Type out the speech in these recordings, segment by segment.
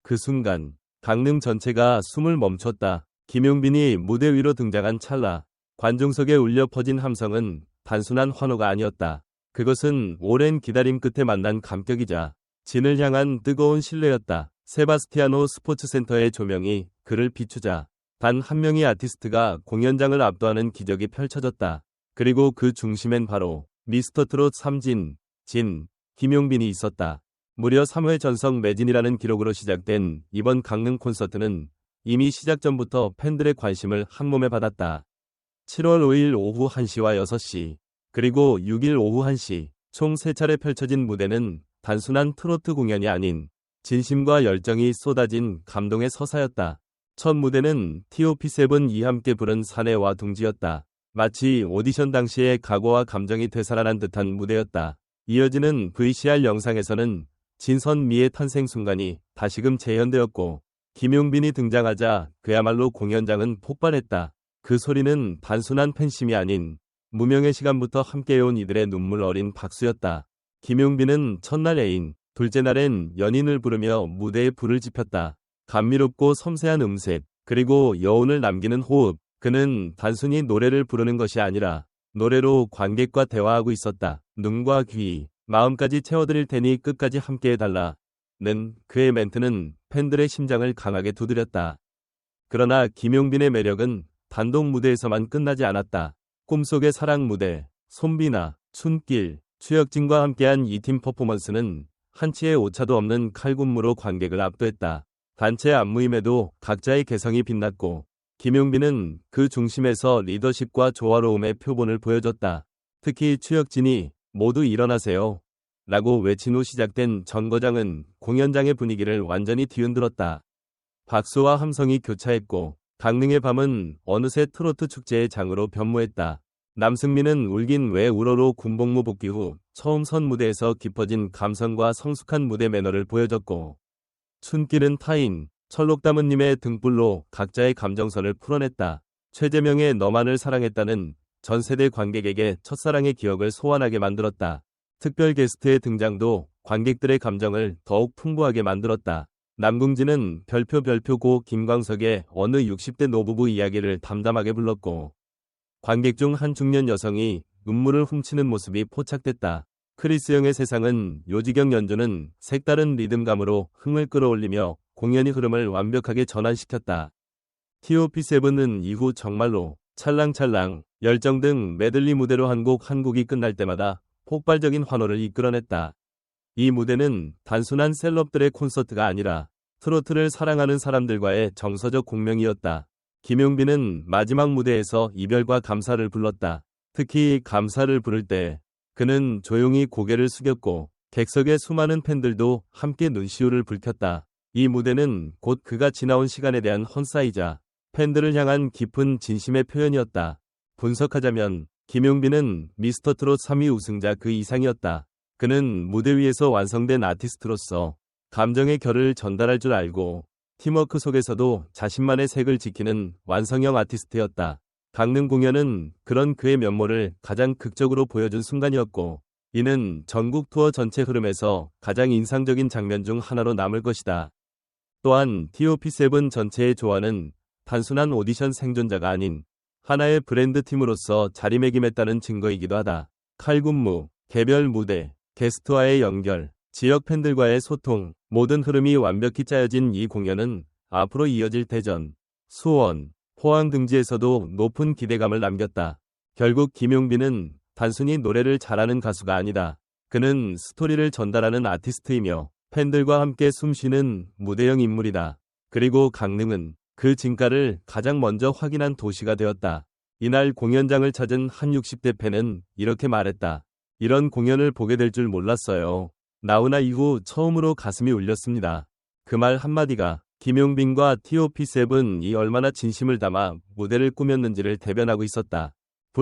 그 순간 강릉 전체가 숨을 멈췄다. 김용빈이 무대 위로 등장한 찰나 관중석에 울려 퍼진 함성은 단순한 환호가 아니었다. 그것은 오랜 기다림 끝에 만난 감격이자 진을 향한 뜨거운 신뢰였다. 세바스티아노 스포츠센터의 조명이 그를 비추자 단 한 명의 아티스트가 공연장을 압도하는 기적이 펼쳐졌다. 그리고 그 중심엔 바로 미스터 트롯 3진, 김용빈이 있었다. 무려 3회 전성 매진이라는 기록으로 시작된 이번 강릉 콘서트는 이미 시작 전부터 팬들의 관심을 한몸에 받았다. 7월 5일 오후 1시와 6시, 그리고 6일 오후 1시, 총 3차례 펼쳐진 무대는 단순한 트로트 공연이 아닌 진심과 열정이 쏟아진 감동의 서사였다. 첫 무대는 TOP7이 함께 부른 사내와 둥지였다. 마치 오디션 당시의 각오와 감정이 되살아난 듯한 무대였다. 이어지는 VCR 영상에서는 진선미의 탄생 순간이 다시금 재현되었고 김용빈이 등장하자 그야말로 공연장은 폭발했다. 그 소리는 단순한 팬심이 아닌 무명의 시간부터 함께해온 이들의 눈물 어린 박수였다. 김용빈은 첫날 애인, 둘째 날엔 연인을 부르며 무대에 불을 지폈다. 감미롭고 섬세한 음색, 그리고 여운을 남기는 호흡. 그는 단순히 노래를 부르는 것이 아니라 노래로 관객과 대화하고 있었다. 눈과 귀, 마음까지 채워드릴 테니 끝까지 함께해달라. 는 그의 멘트는 팬들의 심장을 강하게 두드렸다. 그러나 김용빈의 매력은 단독 무대에서만 끝나지 않았다. 꿈속의 사랑 무대, 손비나, 춘길, 추혁진과 함께한 이 팀 퍼포먼스는 한치의 오차도 없는 칼군무로 관객을 압도했다. 단체 안무임에도 각자의 개성이 빛났고 김용빈은 그 중심에서 리더십과 조화로움의 표본을 보여줬다. 특히 추혁진이 모두 일어나세요 라고 외친 후 시작된 정거장은 공연장의 분위기를 완전히 뒤흔들었다. 박수와 함성이 교차했고 강릉의 밤은 어느새 트로트 축제의 장으로 변모했다. 남승민은 울긴 왜 울어로 군복무 복귀 후 처음 선 무대에서 깊어진 감성과 성숙한 무대 매너를 보여줬고 춘길은 타인, 철록다문님의 등불로 각자의 감정선을 풀어냈다. 최재명의 너만을 사랑했다는 전세대 관객에게 첫사랑의 기억을 소환하게 만들었다. 특별 게스트의 등장도 관객들의 감정을 더욱 풍부하게 만들었다. 남궁진은 별표고 김광석의 어느 60대 노부부 이야기를 담담하게 불렀고 관객 중 한 중년 여성이 눈물을 훔치는 모습이 포착됐다. 크리스영의 세상은 요지경 연주는 색다른 리듬감으로 흥을 끌어올리며 공연의 흐름을 완벽하게 전환시켰다. TOP7은 이후 정말로 찰랑찰랑, 열정 등 메들리 무대로 한 곡이 끝날 때마다 폭발적인 환호를 이끌어냈다. 이 무대는 단순한 셀럽들의 콘서트가 아니라 트로트를 사랑하는 사람들과의 정서적 공명이었다. 김용빈은 마지막 무대에서 이별과 감사를 불렀다. 특히 감사를 부를 때 그는 조용히 고개를 숙였고 객석의 수많은 팬들도 함께 눈시울을 붉혔다. 이 무대는 곧 그가 지나온 시간에 대한 헌사이자 팬들을 향한 깊은 진심의 표현이었다. 분석하자면 김용빈은 미스터 트롯 3위 우승자 그 이상이었다. 그는 무대 위에서 완성된 아티스트로서 감정의 결을 전달할 줄 알고 팀워크 속에서도 자신만의 색을 지키는 완성형 아티스트였다. 강릉 공연은 그런 그의 면모를 가장 극적으로 보여준 순간이었고 이는 전국 투어 전체 흐름에서 가장 인상적인 장면 중 하나로 남을 것이다. 또한 TOP7 전체의 조화는 단순한 오디션 생존자가 아닌 하나의 브랜드 팀으로서 자리매김했다는 증거이기도 하다. 칼군무, 개별 무대, 게스트와의 연결, 지역 팬들과의 소통, 모든 흐름이 완벽히 짜여진 이 공연은 앞으로 이어질 대전, 수원, 포항 등지에서도 높은 기대감을 남겼다. 결국 김용빈은 단순히 노래를 잘하는 가수가 아니다. 그는 스토리를 전달하는 아티스트이며 팬들과 함께 숨쉬는 무대형 인물이다. 그리고 강릉은 그 진가를 가장 먼저 확인한 도시가 되었다. 이날 공연장을 찾은 한 60대 팬은 이렇게 말했다. 이런 공연을 보게 될 줄 몰랐어요. 나훈아 이후 처음으로 가슴이 울렸습니다. 그 말 한마디가 김용빈과 TOP7이 얼마나 진심을 담아 무대를 꾸몄는지를 대변하고 있었다.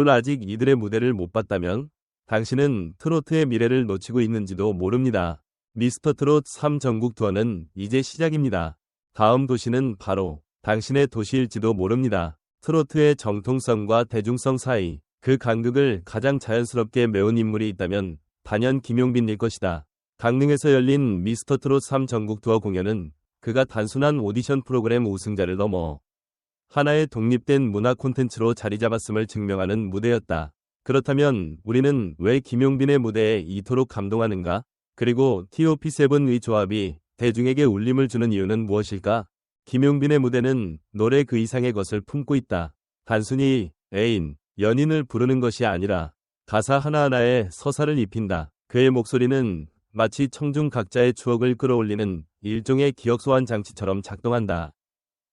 아직 이들의 무대를 못 봤다면 당신은 트로트의 미래를 놓치고 있는지도 모릅니다. 미스터 트롯 3 전국 투어는 이제 시작입니다. 다음 도시는 바로 당신의 도시일지도 모릅니다. 트로트의 정통성과 대중성 사이 그 간극을 가장 자연스럽게 메운 인물이 있다면 단연 김용빈일 것이다. 강릉에서 열린 미스터 트롯 3 전국 투어 공연은 그가 단순한 오디션 프로그램 우승자를 넘어 하나의 독립된 문화 콘텐츠로 자리 잡았음을 증명하는 무대였다. 그렇다면 우리는 왜 김용빈의 무대에 이토록 감동하는가? 그리고 TOP7의 조합이 대중에게 울림을 주는 이유는 무엇일까? 김용빈의 무대는 노래 그 이상의 것을 품고 있다. 단순히 애인, 연인을 부르는 것이 아니라 가사 하나하나에 서사를 입힌다. 그의 목소리는 마치 청중 각자의 추억을 끌어올리는 일종의 기억 소환 장치처럼 작동한다.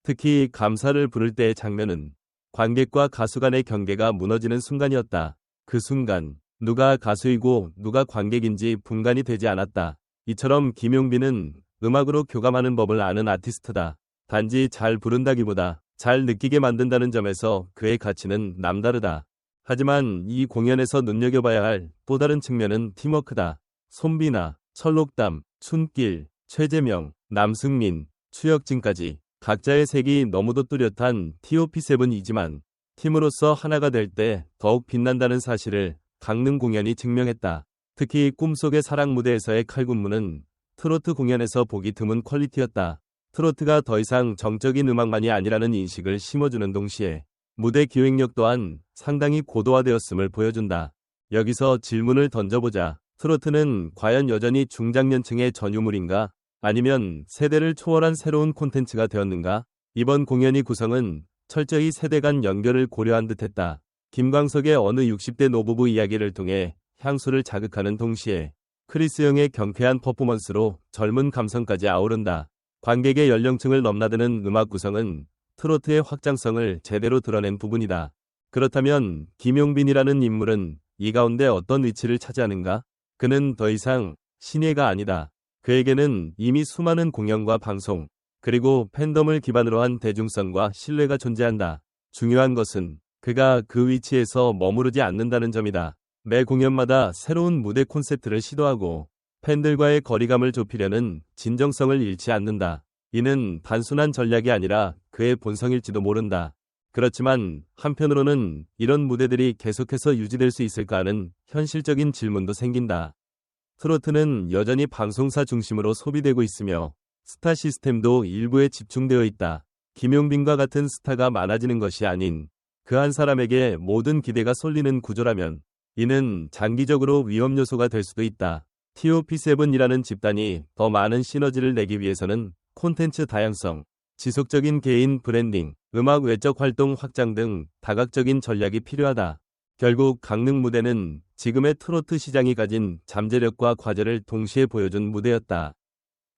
특히 감사를 부를 때의 장면은 관객과 가수 간의 경계가 무너지는 순간이었다. 그 순간 누가 가수이고 누가 관객인지 분간이 되지 않았다. 이처럼 김용빈은 음악으로 교감하는 법을 아는 아티스트다. 단지 잘 부른다기보다 잘 느끼게 만든다는 점에서 그의 가치는 남다르다. 하지만 이 공연에서 눈여겨봐야 할 또 다른 측면은 팀워크다. 손비나, 철록담, 춘길, 최재명, 남승민, 추혁진까지 각자의 색이 너무도 뚜렷한 TOP7이지만 팀으로서 하나가 될 때 더욱 빛난다는 사실을 강릉 공연이 증명했다. 특히 꿈속의 사랑 무대에서의 칼군무는 트로트 공연에서 보기 드문 퀄리티였다. 트로트가 더 이상 정적인 음악만이 아니라는 인식을 심어주는 동시에 무대 기획력 또한 상당히 고도화되었음을 보여준다. 여기서 질문을 던져보자. 트로트는 과연 여전히 중장년층의 전유물인가? 아니면 세대를 초월한 새로운 콘텐츠가 되었는가? 이번 공연의 구성은 철저히 세대 간 연결을 고려한 듯했다. 김광석의 어느 60대 노부부 이야기를 통해 향수를 자극하는 동시에 크리스 형의 경쾌한 퍼포먼스로 젊은 감성까지 아우른다. 관객의 연령층을 넘나드는 음악 구성은 트로트의 확장성을 제대로 드러낸 부분이다. 그렇다면 김용빈이라는 인물은 이 가운데 어떤 위치를 차지하는가? 그는 더 이상 신예가 아니다. 그에게는 이미 수많은 공연과 방송, 그리고 팬덤을 기반으로 한 대중성과 신뢰가 존재한다. 중요한 것은 그가 그 위치에서 머무르지 않는다는 점이다. 매 공연마다 새로운 무대 콘셉트를 시도하고 팬들과의 거리감을 좁히려는 진정성을 잃지 않는다. 이는 단순한 전략이 아니라 그의 본성일지도 모른다. 그렇지만 한편으로는 이런 무대들이 계속해서 유지될 수 있을까 하는 현실적인 질문도 생긴다. 트로트는 여전히 방송사 중심으로 소비되고 있으며 스타 시스템도 일부에 집중되어 있다. 김용빈과 같은 스타가 많아지는 것이 아닌 그 한 사람에게 모든 기대가 쏠리는 구조라면 이는 장기적으로 위험 요소가 될 수도 있다. TOP7이라는 집단이 더 많은 시너지를 내기 위해서는 콘텐츠 다양성, 지속적인 개인 브랜딩, 음악 외적 활동 확장 등 다각적인 전략이 필요하다. 결국 강릉 무대는 지금의 트로트 시장이 가진 잠재력과 과제를 동시에 보여준 무대였다.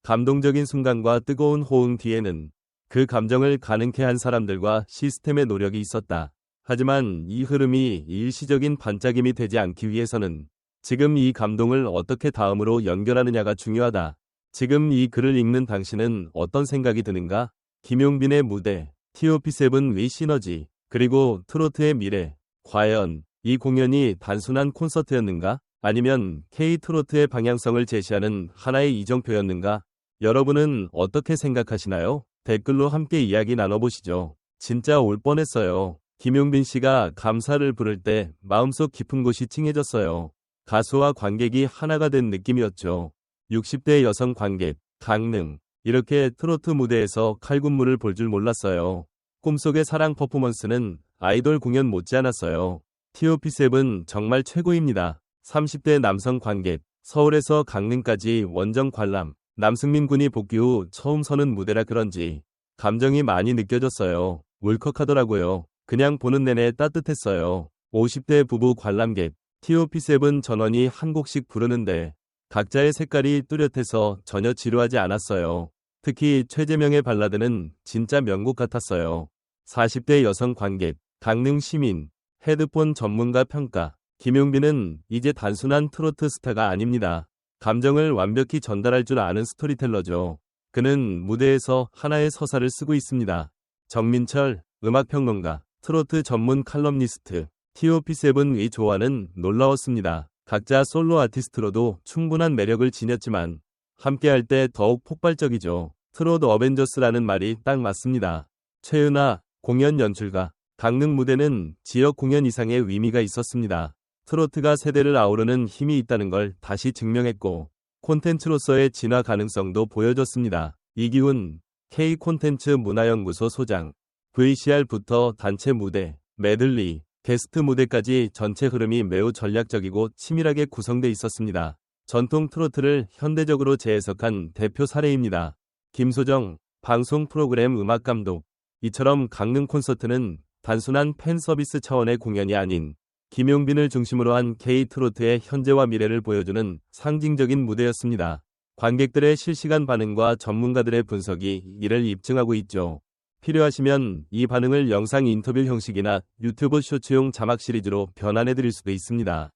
감동적인 순간과 뜨거운 호응 뒤에는 그 감정을 가능케 한 사람들과 시스템의 노력이 있었다. 하지만 이 흐름이 일시적인 반짝임이 되지 않기 위해서는 지금 이 감동을 어떻게 다음으로 연결하느냐가 중요하다. 지금 이 글을 읽는 당신은 어떤 생각이 드는가? 김용빈의 무대, TOP7의 시너지, 그리고 트로트의 미래. 과연 이 공연이 단순한 콘서트였는가? 아니면 K-트로트의 방향성을 제시하는 하나의 이정표였는가? 여러분은 어떻게 생각하시나요? 댓글로 함께 이야기 나눠보시죠. 진짜 올 뻔했어요. 김용빈 씨가 감사를 부를 때 마음속 깊은 곳이 찡해졌어요. 가수와 관객이 하나가 된 느낌이었죠. 60대 여성 관객, 강릉. 이렇게 트로트 무대에서 칼군무를 볼 줄 몰랐어요. 꿈속의 사랑 퍼포먼스는 아이돌 공연 못지않았어요. TOP7 정말 최고입니다. 30대 남성 관객, 서울에서 강릉까지 원정 관람. 남승민 군이 복귀 후 처음 서는 무대라 그런지 감정이 많이 느껴졌어요. 울컥하더라고요. 그냥 보는 내내 따뜻했어요. 50대 부부 관람객, TOP7 전원이 한 곡씩 부르는데 각자의 색깔이 뚜렷해서 전혀 지루하지 않았어요. 특히 최재명의 발라드는 진짜 명곡 같았어요. 40대 여성 관객, 강릉 시민, 헤드폰 전문가 평가. 김용빈은 이제 단순한 트로트 스타가 아닙니다. 감정을 완벽히 전달할 줄 아는 스토리텔러죠. 그는 무대에서 하나의 서사를 쓰고 있습니다. 정민철, 음악평론가, 트로트 전문 칼럼니스트, TOP7의 조화는 놀라웠습니다. 각자 솔로 아티스트로도 충분한 매력을 지녔지만 함께할 때 더욱 폭발적이죠. 트롯 어벤져스라는 말이 딱 맞습니다. 최은하, 공연 연출가, 강릉 무대는 지역 공연 이상의 의미가 있었습니다. 트로트가 세대를 아우르는 힘이 있다는 걸 다시 증명했고 콘텐츠로서의 진화 가능성도 보여줬습니다. 이기훈, K콘텐츠 문화연구소 소장, VCR부터 단체 무대, 메들리, 게스트 무대까지 전체 흐름이 매우 전략적이고 치밀하게 구성돼 있었습니다. 전통 트로트를 현대적으로 재해석한 대표 사례입니다. 김소정, 방송 프로그램 음악감독. 이처럼 강릉 콘서트는 단순한 팬 서비스 차원의 공연이 아닌 김용빈을 중심으로 한 K-트로트의 현재와 미래를 보여주는 상징적인 무대였습니다. 관객들의 실시간 반응과 전문가들의 분석이 이를 입증하고 있죠. 필요하시면 이 반응을 영상 인터뷰 형식이나 유튜브 쇼츠용 자막 시리즈로 변환해드릴 수도 있습니다.